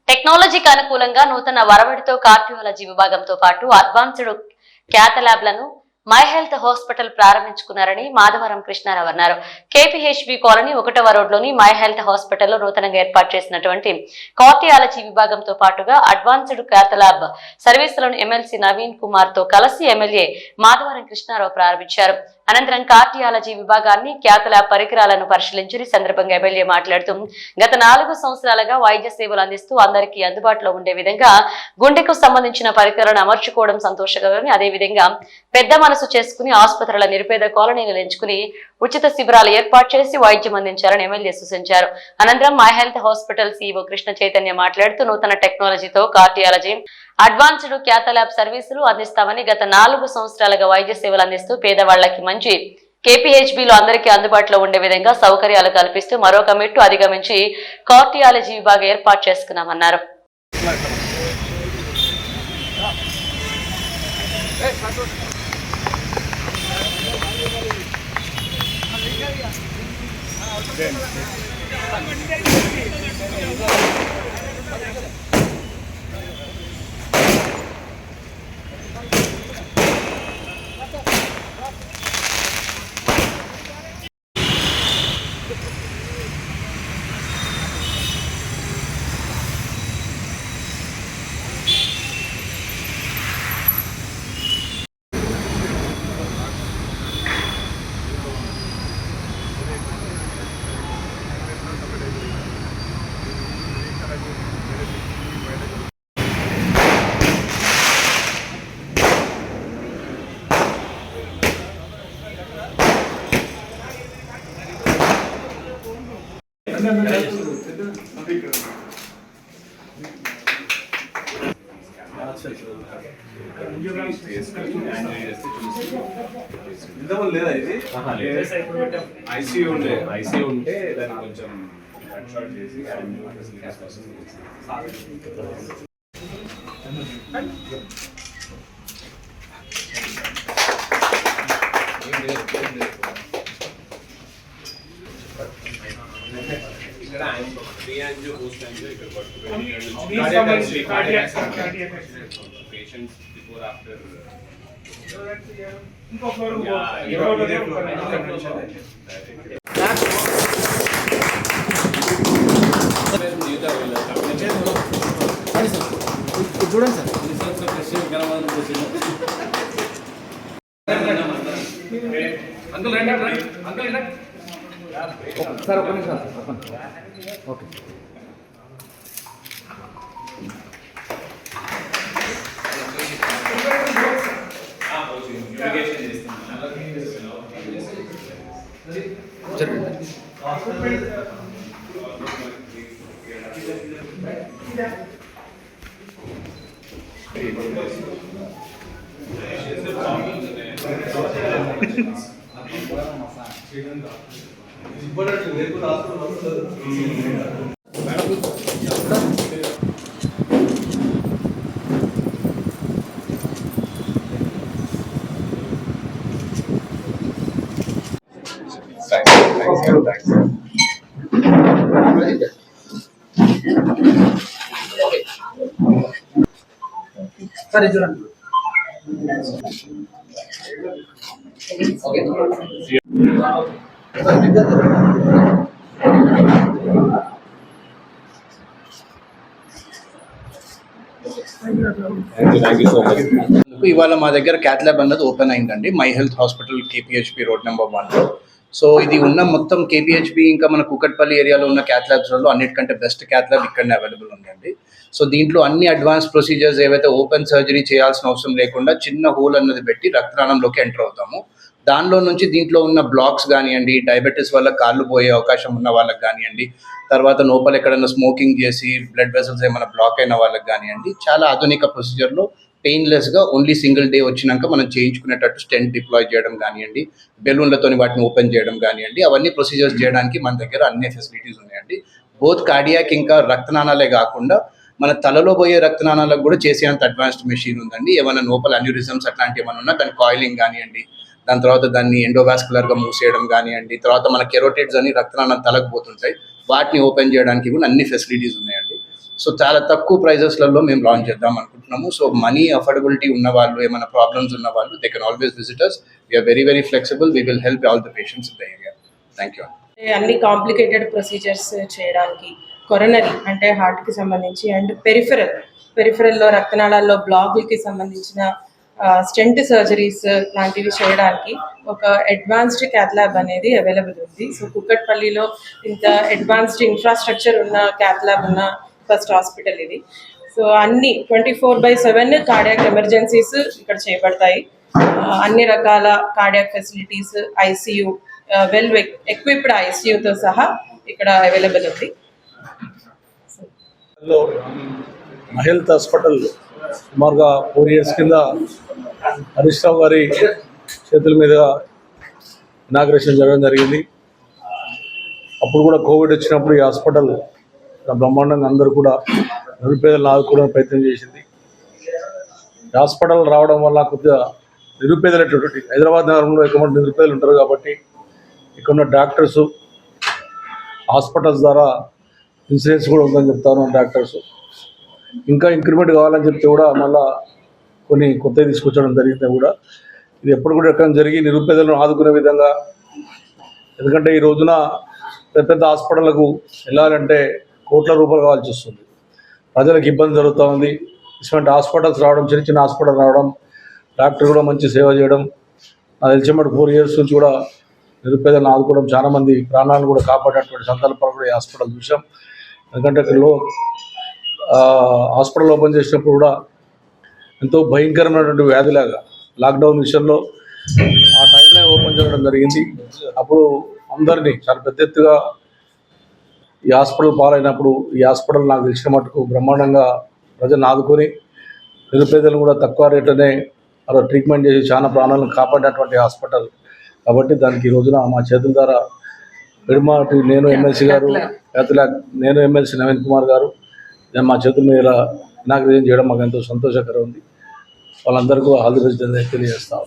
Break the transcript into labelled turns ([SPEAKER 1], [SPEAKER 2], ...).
[SPEAKER 1] టెక్నాలజీకి అనుకూలంగా నూతన వరవడితో కార్డియాలజీ విభాగంతో పాటు అడ్వాన్స్డ్ క్యాథ్ ల్యాబ్లను మై హెల్త్ హాస్పిటల్ ప్రారంభించుకున్నారని మాధవరం కృష్ణారావు అన్నారు. కేపీహెచ్బి కాలనీ 1వ రోడ్లోని మై హెల్త్ హాస్పిటల్లో నూతనంగా ఏర్పాటు చేసినటువంటి కార్డియాలజీ విభాగంతో పాటుగా అడ్వాన్స్డ్ క్యాథ్ ల్యాబ్ సర్వీసులను ఎమ్మెల్సీ నవీన్ కుమార్ తో కలిసి ఎమ్మెల్యే మాధవరం కృష్ణారావు ప్రారంభించారు. అనంతరం కార్డియాలజీ విభాగాన్ని క్యాథ్ ల్యాబ్ పరికరాలను పరిశీలించిన సందర్భంగా ఎమ్మెల్యే మాట్లాడుతూ గత 4 సంవత్సరాలుగా వైద్య సేవలు అందిస్తూ అందరికీ అందుబాటులో ఉండే విధంగా గుండెకు సంబంధించిన పరికరాలను అమర్చుకోవడం సంతోషకరమని, అదేవిధంగా పెద్ద మనసు చేసుకుని ఆసుపత్రుల నిరుపేద కాలనీలు ఎంచుకుని ఉచిత శిబిరాలు ఏర్పాటు చేసి వైద్యం అందించారని ఎమ్మెల్యే సూచించారు. అనంతరం my health hospital CEO Krishna Chaitanya మాట్లాడుతూ నూతన టెక్నాలజీతో కార్డియాలజీ అడ్వాన్స్డ్ క్యాథ్ ల్యాబ్ సర్వీసులు అందిస్తామని, గత 4 సంవత్సరాలుగా వైద్య సేవలు అందిస్తూ పేదవాళ్లకి మంచి కేపీహెచ్బిలో అందరికీ అందుబాటులో ఉండే విధంగా సౌకర్యాలు కల్పిస్తూ మరొక మెట్టు అధిగమించి కార్డియాలజీ విభాగం ఏర్పాటు చేసుకున్నామన్నారు.
[SPEAKER 2] లేదా ఇది ఐసీయూ ఉంటే దాన్ని కొంచెం కట్ షార్ట్ చేసి ఇక్కడ యాంజియో పోస్ట్ యాంజియో ఇక్కడ పేషెంట్స్ బిఫోర్ ఆఫ్టర్ ఇంకో ఫ్లోర్
[SPEAKER 3] చూడండి సార్
[SPEAKER 2] అంకుల్ రండి అంకుల్
[SPEAKER 3] సార్ ఒక నిమిషం ఓకే
[SPEAKER 4] సరే చూడండి
[SPEAKER 3] ఇవాళ మా దగ్గర క్యాథ్ ల్యాబ్ అన్నది ఓపెన్ అయిందండి my health hospital KPHB road number 1లో. సో ఇది ఉన్న మొత్తం కేపీహెచ్బి ఇంకా మన కూకట్పల్లి ఏరియాలో ఉన్న క్యాథ్ ల్యాబ్స్లలో అన్నిటికంటే బెస్ట్ క్యాథ్ ల్యాబ్ ఇక్కడనే అవైలబుల్ ఉందండి. సో దీంట్లో అన్ని అడ్వాన్స్ ప్రొసీజర్స్ ఏవైతే ఓపెన్ సర్జరీ చేయాల్సిన అవసరం లేకుండా చిన్న హోల్ అన్నది పెట్టి రక్తనాళంలోకి ఎంటర్ అవుతాము. దానిలో నుంచి దీంట్లో ఉన్న బ్లాక్స్ కానివ్వండి, డయాబెటీస్ వల్ల కాళ్ళు పోయే అవకాశం ఉన్న వాళ్ళకి కానివ్వండి, తర్వాత లోపల ఎక్కడైనా స్మోకింగ్ చేసి బ్లడ్ వెసల్స్ ఏమైనా బ్లాక్ అయిన వాళ్ళకి కానివ్వండి, చాలా ఆధునిక ప్రొసీజర్లో పెయిన్లెస్గా ఓన్లీ సింగిల్ డే వచ్చినాక మనం చేయించుకునేటట్టు స్టెంట్ డిప్లాయ్ చేయడం కానివ్వండి, బెలూన్లతోని వాటిని ఓపెన్ చేయడం కానివ్వండి, అవన్నీ ప్రొసీజర్స్ చేయడానికి మన దగ్గర అన్ని ఫెసిలిటీస్ ఉన్నాయండి. బోత్ కార్డియాక్ ఇంకా రక్తనాళాలే కాకుండా మన తలలో పోయే రక్తనాళాలకు కూడా చేసేంత అడ్వాన్స్డ్ మెషిన్ ఉందండి. ఏమైనా లోపల అన్యూరిజమ్స్ అట్లాంటివి ఏమైనా ఉన్నా దాని కాయిలింగ్ కానివ్వండి, దాని తర్వాత దాన్ని ఎండోవాస్కులర్గా మూసేయడం కానివ్వండి, తర్వాత మన కెరోటిడ్స్ అని రక్తనాళం తలకు పోతుంటాయి, వాటిని ఓపెన్ చేయడానికి కూడా అన్ని ఫెసిలిటీస్ ఉన్నాయండి. సో చాలా తక్కువ ప్రైజెస్లలో మేము లాంచ్ చేద్దాం అనుకుంటున్నాము. సో మనీ అఫోర్డబిలిటీ ఉన్న వాళ్ళు, ఏమైనా ప్రాబ్లమ్స్ ఉన్న వాళ్ళు, they can always visit us. We are very very flexible. We will help all the patients in the area. Thank you.
[SPEAKER 4] అన్ని కాంప్లికేటెడ్ ప్రొసీజర్స్ చేయడానికి, కొరనరీ అంటే హార్ట్కి సంబంధించి, అండ్ పెరిఫెరల్లో రక్తనాళాల్లో బ్లాకులకి సంబంధించిన స్టెంట్ సర్జరీస్ లాంటివి చేయడానికి ఒక అడ్వాన్స్డ్ క్యాత్ ల్యాబ్ అనేది అవైలబుల్ ఉంది. సో కుక్కట్పల్లిలో ఇంత అడ్వాన్స్డ్ ఇన్ఫ్రాస్ట్రక్చర్ ఉన్న క్యాత్ ల్యాబ్ ఉన్న ఫస్ట్ హాస్పిటల్ ఇది. సో అన్ని 24/7 కార్డియాక్ ఎమర్జెన్సీస్ ఇక్కడ చేయబడతాయి. అన్ని రకాల cardiac facilities, ICU, well equipped ఐసీయూతో సహా ఇక్కడ అవైలబుల్ ఉంది.
[SPEAKER 5] హెల్త్ హాస్పిటల్ సుమారుగా 4 years కింద హరీష్ రావు గారి చేతుల మీద ఇనాగ్రేషన్ జరగడం జరిగింది. అప్పుడు కూడా కోవిడ్ వచ్చినప్పుడు ఈ హాస్పిటల్ బ్రహ్మాండంగా అందరూ కూడా నిరుపేదలను ఆదుకోవడానికి ప్రయత్నం చేసింది. హాస్పిటల్ రావడం వల్ల కొద్దిగా నిరుపేదలైనటువంటి హైదరాబాద్ నగరంలో ఎక్కువ మంది నిరుపేదలు ఉంటారు కాబట్టి ఇక్కడ ఉన్న డాక్టర్సు హాస్పిటల్స్ ద్వారా ఇన్సూరెన్స్ కూడా ఉందని చెప్తాను డాక్టర్స్. ఇంకా ఇంక్రిమెంట్ కావాలని చెప్తే కూడా మళ్ళీ కొన్ని కొత్తవి తీసుకొచ్చడం జరిగితే కూడా ఇది ఎప్పుడు కూడా ఎక్కడ జరిగి నిరుపేదలను ఆదుకునే విధంగా, ఎందుకంటే ఈ రోజున పెద్ద పెద్ద హాస్పిటళ్లకు వెళ్ళాలంటే కోట్ల రూపాయలు కావాల్సి వస్తుంది. ప్రజలకు ఇబ్బంది జరుగుతూ ఉంది. ఇటువంటి హాస్పిటల్స్ రావడం, చిన్న చిన్న హాస్పిటల్ రావడం, డాక్టర్ కూడా మంచి సేవ చేయడం, నాకు తెలిసినట్టు 4 years నుంచి కూడా నిరుపేదలను ఆదుకోవడం, చాలామంది ప్రాణాలను కూడా కాపాడేటువంటి సందర్భాలు కూడా ఈ హాస్పిటల్ చూసాం. ఎందుకంటే ఇక్కడ హాస్పిటల్ ఓపెన్ చేసినప్పుడు కూడా ఎంతో భయంకరమైనటువంటి వ్యాధిలాగా లాక్డౌన్ విషయంలో ఆ టైంలో ఓపెన్ చేయడం జరిగింది. అప్పుడు అందరినీ చాలా పెద్ద ఎత్తుగా ఈ హాస్పిటల్ పాలైనప్పుడు ఈ హాస్పిటల్ నాకు తెలిసిన మటుకు బ్రహ్మాండంగా ప్రజలను ఆదుకొని నిరుపేదలను కూడా తక్కువ రేట్లనే అలా ట్రీట్మెంట్ చేసి చాలా ప్రాణాలను కాపాడినటువంటి హాస్పిటల్ కాబట్టి దానికి ఈ రోజున మా చేతుల ద్వారా విడమాటి నేను ఎమ్మెల్సీ గారు, నేను ఎమ్మెల్సీ నవీన్ కుమార్ గారు మా చేతుల మీద ఇలా ఇనాగ్రేషన్ చేయడం మాకు ఎంతో సంతోషకరం ఉంది. వాళ్ళందరికీ ఆల్ ది బెస్ట్ తెలియజేస్తాం.